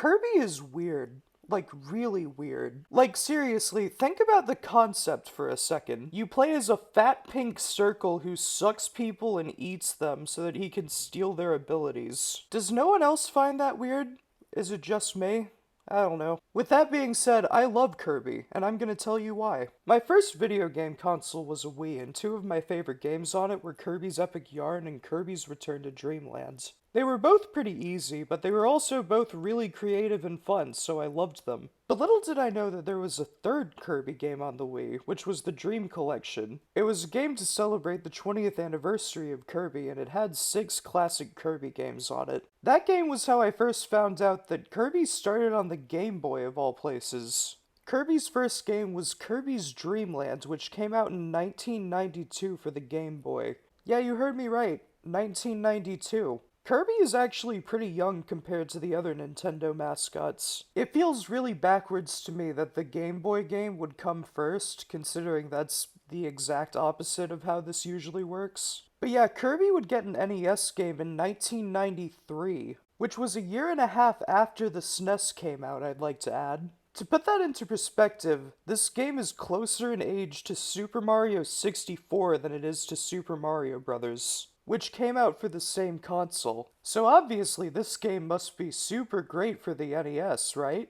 Kirby is weird. Like, really weird. Like, seriously, think about the concept for a second. You play as a fat pink circle who sucks people and eats them so that he can steal their abilities. Does no one else find that weird? Is it just me? I don't know. With that being said, I love Kirby, and I'm gonna tell you why. My first video game console was a Wii, and two of my favorite games on it were Kirby's Epic Yarn and Kirby's Return to Dreamland. They were both pretty easy, but they were also both really creative and fun, so I loved them. But little did I know that there was a third Kirby game on the Wii, which was the Dream Collection. It was a game to celebrate the 20th anniversary of Kirby, and it had 6 classic Kirby games on it. That game was how I first found out that Kirby started on the Game Boy of all places. Kirby's first game was Kirby's Dream Land, which came out in 1992 for the Game Boy. Yeah, you heard me right, 1992. Kirby is actually pretty young compared to the other Nintendo mascots. It feels really backwards to me that the Game Boy game would come first, considering that's the exact opposite of how this usually works. But yeah, Kirby would get an NES game in 1993, which was a year and a half after the SNES came out, I'd like to add. To put that into perspective, this game is closer in age to Super Mario 64 than it is to Super Mario Bros., which came out for the same console. So obviously this game must be super great for the NES, right?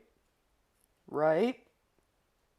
Right?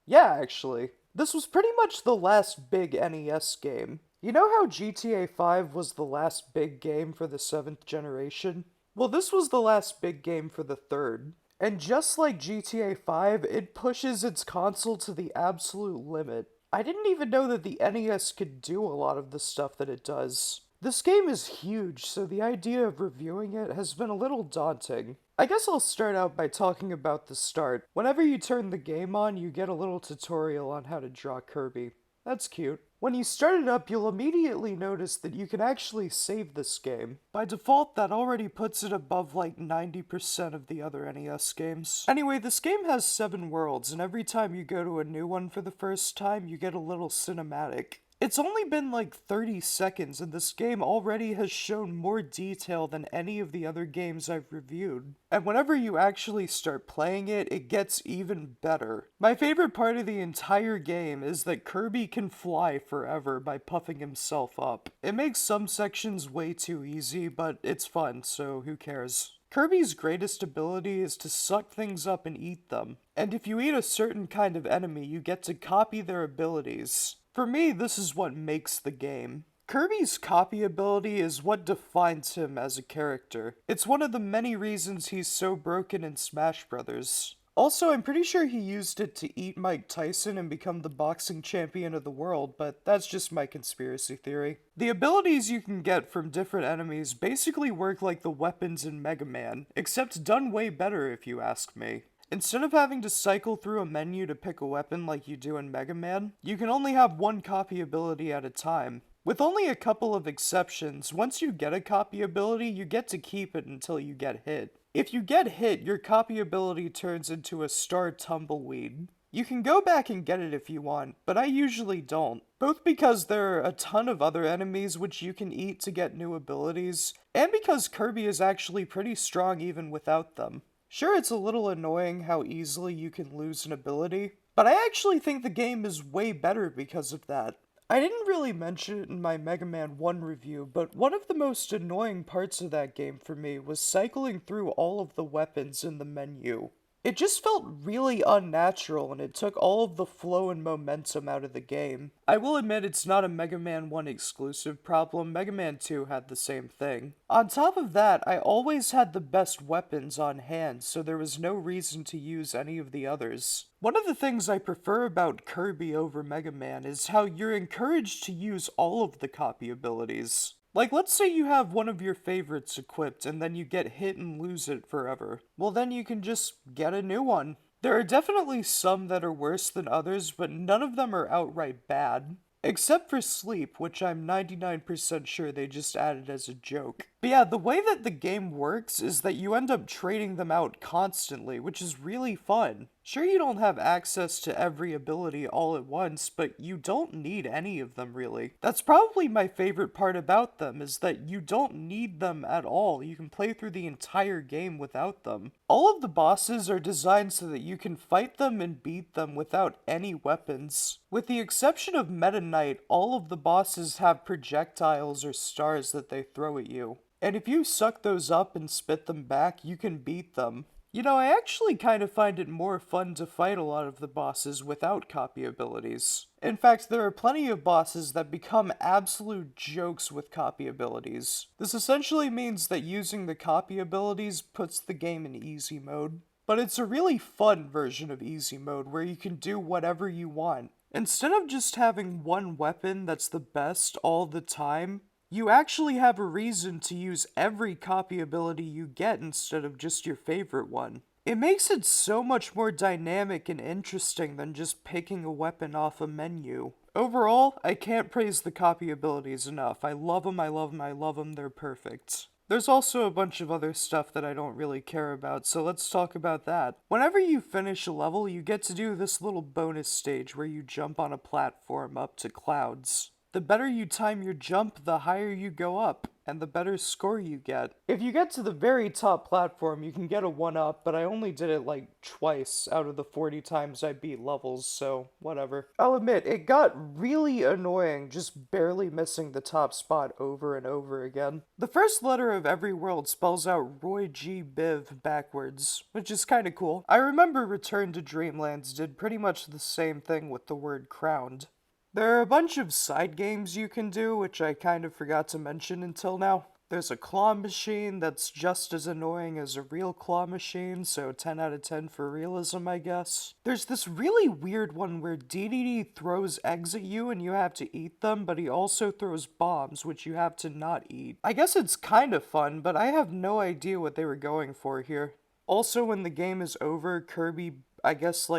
Yeah, actually. This was pretty much the last big NES game. You know how GTA 5 was the last big game for the 7th generation? Well, this was the last big game for the 3rd. And just like GTA 5, it pushes its console to the absolute limit. I didn't even know that the NES could do a lot of the stuff that it does. This game is huge, so the idea of reviewing it has been a little daunting. I guess I'll start out by talking about the start. Whenever you turn the game on, you get a little tutorial on how to draw Kirby. That's cute. When you start it up, you'll immediately notice that you can actually save this game. By default, that already puts it above like 90% of the other NES games. Anyway, this game has 7 worlds, and every time you go to a new one for the first time, you get a little cinematic. It's only been like 30 seconds, and this game already has shown more detail than any of the other games I've reviewed. And whenever you actually start playing it, it gets even better. My favorite part of the entire game is that Kirby can fly forever by puffing himself up. It makes some sections way too easy, but it's fun, so who cares? Kirby's greatest ability is to suck things up and eat them. And if you eat a certain kind of enemy, you get to copy their abilities. For me, this is what makes the game. Kirby's copy ability is what defines him as a character. It's one of the many reasons he's so broken in Smash Bros. Also, I'm pretty sure he used it to eat Mike Tyson and become the boxing champion of the world, but that's just my conspiracy theory. The abilities you can get from different enemies basically work like the weapons in Mega Man, except done way better if you ask me. Instead of having to cycle through a menu to pick a weapon like you do in Mega Man, you can only have one copy ability at a time. With only a couple of exceptions, once you get a copy ability, you get to keep it until you get hit. If you get hit, your copy ability turns into a Star Tumbleweed. You can go back and get it if you want, but I usually don't. Both because there are a ton of other enemies which you can eat to get new abilities, and because Kirby is actually pretty strong even without them. Sure, it's a little annoying how easily you can lose an ability, but I actually think the game is way better because of that. I didn't really mention it in my Mega Man 1 review, but one of the most annoying parts of that game for me was cycling through all of the weapons in the menu. It just felt really unnatural, and it took all of the flow and momentum out of the game. I will admit it's not a Mega Man 1 exclusive problem, Mega Man 2 had the same thing. On top of that, I always had the best weapons on hand, so there was no reason to use any of the others. One of the things I prefer about Kirby over Mega Man is how you're encouraged to use all of the copy abilities. Like, let's say you have one of your favorites equipped and then you get hit and lose it forever. Well, then you can just get a new one. There are definitely some that are worse than others, but none of them are outright bad. Except for Sleep, which I'm 99% sure they just added as a joke. But yeah, the way that the game works is that you end up trading them out constantly, which is really fun. Sure, you don't have access to every ability all at once, but you don't need any of them really. That's probably my favorite part about them, is that you don't need them at all. You can play through the entire game without them. All of the bosses are designed so that you can fight them and beat them without any weapons. With the exception of Meta Knight, all of the bosses have projectiles or stars that they throw at you. And if you suck those up and spit them back, you can beat them. You know, I actually kind of find it more fun to fight a lot of the bosses without copy abilities. In fact, there are plenty of bosses that become absolute jokes with copy abilities. This essentially means that using the copy abilities puts the game in easy mode. But it's a really fun version of easy mode where you can do whatever you want. Instead of just having one weapon that's the best all the time, you actually have a reason to use every copy ability you get instead of just your favorite one. It makes it so much more dynamic and interesting than just picking a weapon off a menu. Overall, I can't praise the copy abilities enough. I love them, I love them, I love them, they're perfect. There's also a bunch of other stuff that I don't really care about, so let's talk about that. Whenever you finish a level, you get to do this little bonus stage where you jump on a platform up to clouds. The better you time your jump, the higher you go up, and the better score you get. If you get to the very top platform, you can get a 1-up, but I only did it like twice out of the 40 times I beat levels, so whatever. I'll admit, it got really annoying just barely missing the top spot over and over again. The first letter of every world spells out Roy G. Biv backwards, which is kinda cool. I remember Return to Dreamlands did pretty much the same thing with the word crowned. There are a bunch of side games you can do, which I kind of forgot to mention until now. There's a claw machine that's just as annoying as a real claw machine, so 10 out of 10 for realism, I guess. There's this really weird one where DDD throws eggs at you and you have to eat them, but he also throws bombs, which you have to not eat. I guess it's kind of fun, but I have no idea what they were going for here. Also, when the game is over, Kirby, I guess,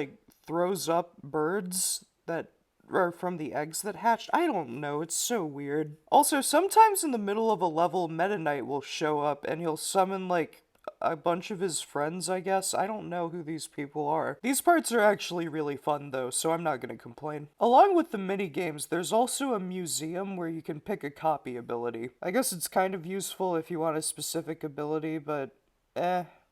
throws up birds that or from the eggs that hatched. I don't know, it's so weird. Also, sometimes in the middle of a level, Meta Knight will show up and he'll summon, a bunch of his friends, I guess. I don't know who these people are. These parts are actually really fun, though, so I'm not gonna complain. Along with the mini-games, there's also a museum where you can pick a copy ability. I guess it's kind of useful if you want a specific ability, but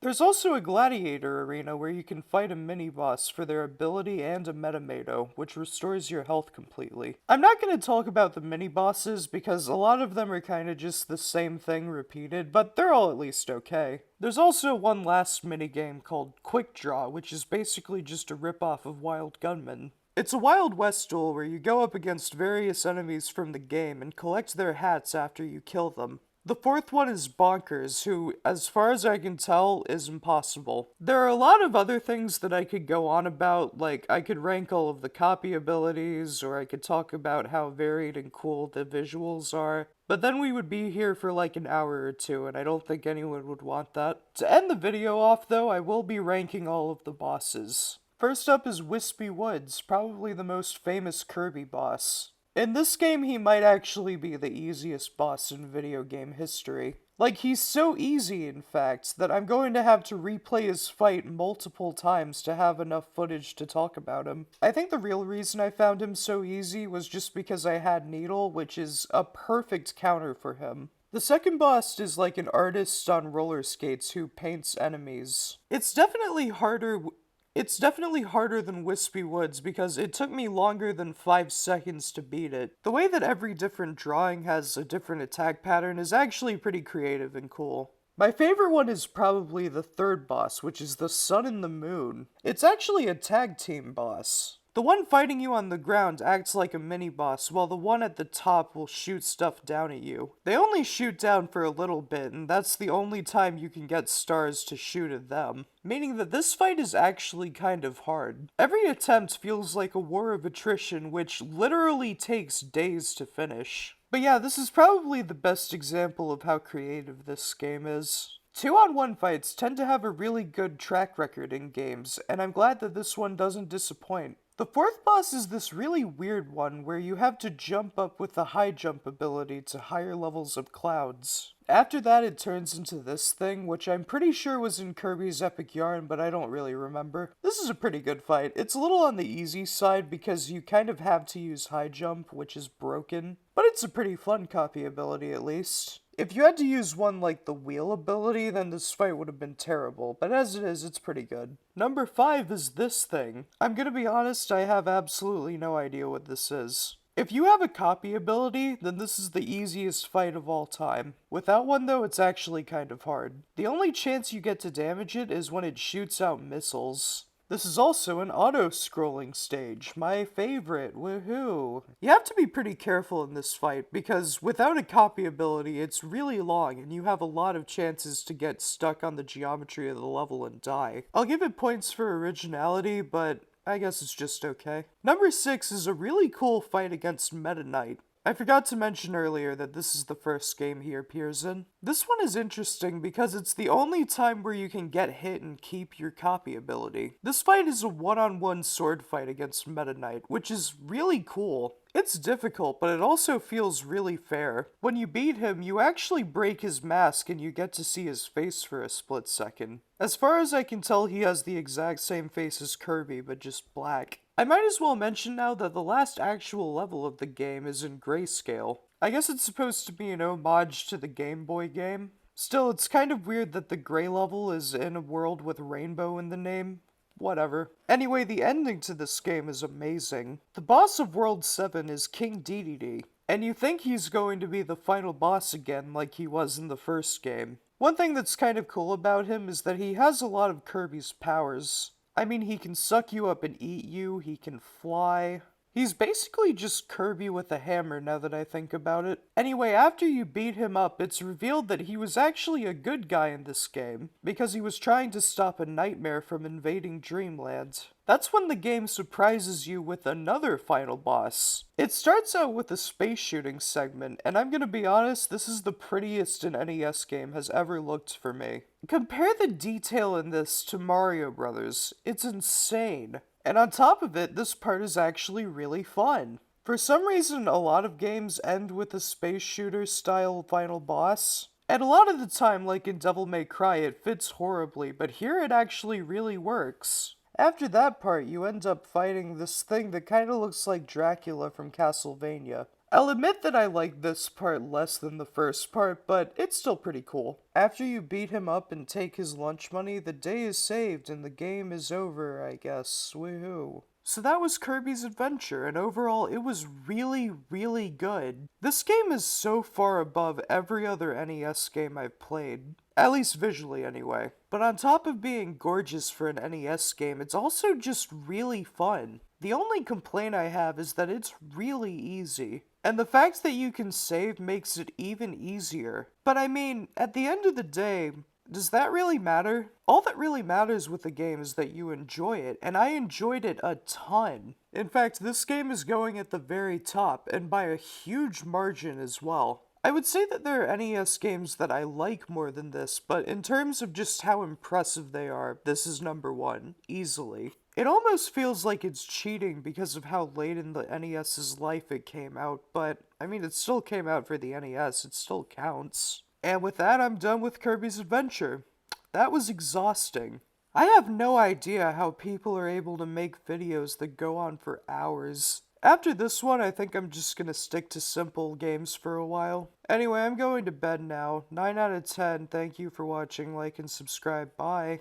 There's also a gladiator arena where you can fight a mini-boss for their ability and a metamato, which restores your health completely. I'm not going to talk about the mini-bosses because a lot of them are kind of just the same thing repeated, but they're all at least okay. There's also one last minigame called Quick Draw, which is basically just a ripoff of Wild Gunman. It's a Wild West duel where you go up against various enemies from the game and collect their hats after you kill them. The fourth one is Bonkers, who, as far as I can tell, is impossible. There are a lot of other things that I could go on about, like I could rank all of the copy abilities, or I could talk about how varied and cool the visuals are, but then we would be here for like an hour or two, and I don't think anyone would want that. To end the video off, though, I will be ranking all of the bosses. First up is Wispy Woods, probably the most famous Kirby boss. In this game, he might actually be the easiest boss in video game history. He's so easy, in fact, that I'm going to have to replay his fight multiple times to have enough footage to talk about him. I think the real reason I found him so easy was just because I had Needle, which is a perfect counter for him. The second boss is like an artist on roller skates who paints enemies. It's definitely harder than Wispy Woods because it took me longer than 5 seconds to beat it. The way that every different drawing has a different attack pattern is actually pretty creative and cool. My favorite one is probably the third boss, which is the Sun and the Moon. It's actually a tag team boss. The one fighting you on the ground acts like a mini-boss, while the one at the top will shoot stuff down at you. They only shoot down for a little bit, and that's the only time you can get stars to shoot at them, meaning that this fight is actually kind of hard. Every attempt feels like a war of attrition, which literally takes days to finish. But yeah, this is probably the best example of how creative this game is. 2-on-1 fights tend to have a really good track record in games, and I'm glad that this one doesn't disappoint. The The fourth boss is this really weird one where you have to jump up with the high jump ability to higher levels of clouds. After that, it turns into this thing, which I'm pretty sure was in Kirby's Epic Yarn, but I don't really remember. This is a pretty good fight. It's a little on the easy side because you kind of have to use high jump, which is broken, but it's a pretty fun copy ability at least. If you had to use one like the wheel ability, then this fight would have been terrible, but as it is, it's pretty good. Number 5 is this thing. I'm gonna be honest, I have absolutely no idea what this is. If you have a copy ability, then this is the easiest fight of all time. Without one though, it's actually kind of hard. The only chance you get to damage it is when it shoots out missiles. This is also an auto-scrolling stage, my favorite, woohoo! You have to be pretty careful in this fight, because without a copy ability, it's really long, and you have a lot of chances to get stuck on the geometry of the level and die. I'll give it points for originality, but I guess it's just okay. Number 6 is a really cool fight against Meta Knight. I forgot to mention earlier that this is the first game he appears in. This one is interesting because it's the only time where you can get hit and keep your copy ability. This fight is a one-on-one sword fight against Meta Knight, which is really cool. It's difficult, but it also feels really fair. When you beat him, you actually break his mask and you get to see his face for a split second. As far as I can tell, he has the exact same face as Kirby, but just black. I might as well mention now that the last actual level of the game is in grayscale. I guess it's supposed to be an homage to the Game Boy game. Still, it's kind of weird that the gray level is in a world with rainbow in the name. Whatever. Anyway, the ending to this game is amazing. The boss of World 7 is King Dedede, and you think he's going to be the final boss again like he was in the first game. One thing that's kind of cool about him is that he has a lot of Kirby's powers. I mean, he can suck you up and eat you, he can fly. He's basically just Kirby with a hammer now that I think about it. Anyway, after you beat him up, it's revealed that he was actually a good guy in this game, because he was trying to stop a nightmare from invading Dreamland. That's when the game surprises you with another final boss. It starts out with a space shooting segment, and I'm gonna be honest, this is the prettiest an NES game has ever looked for me. Compare the detail in this to Mario Brothers. It's insane. And on top of it, this part is actually really fun. For some reason, a lot of games end with a space shooter style final boss. And a lot of the time, like in Devil May Cry, it fits horribly, but here it actually really works. After that part, you end up fighting this thing that kinda looks like Dracula from Castlevania. I'll admit that I like this part less than the first part, but it's still pretty cool. After you beat him up and take his lunch money, the day is saved and the game is over, I guess. Woohoo. So that was Kirby's Adventure, and overall it was really, really good. This game is so far above every other NES game I've played. At least visually, anyway. But on top of being gorgeous for an NES game, it's also just really fun. The only complaint I have is that it's really easy. And the fact that you can save makes it even easier. But I mean, at the end of the day, does that really matter? All that really matters with the game is that you enjoy it, and I enjoyed it a ton. In fact, this game is going at the very top, and by a huge margin as well. I would say that there are NES games that I like more than this, but in terms of just how impressive they are, this is number 1, easily. It almost feels like it's cheating because of how late in the NES's life it came out, but I mean, it still came out for the NES, it still counts. And with that, I'm done with Kirby's Adventure. That was exhausting. I have no idea how people are able to make videos that go on for hours. After this one, I think I'm just gonna stick to simple games for a while. Anyway, I'm going to bed now. 9 out of 10, thank you for watching, like and subscribe, bye.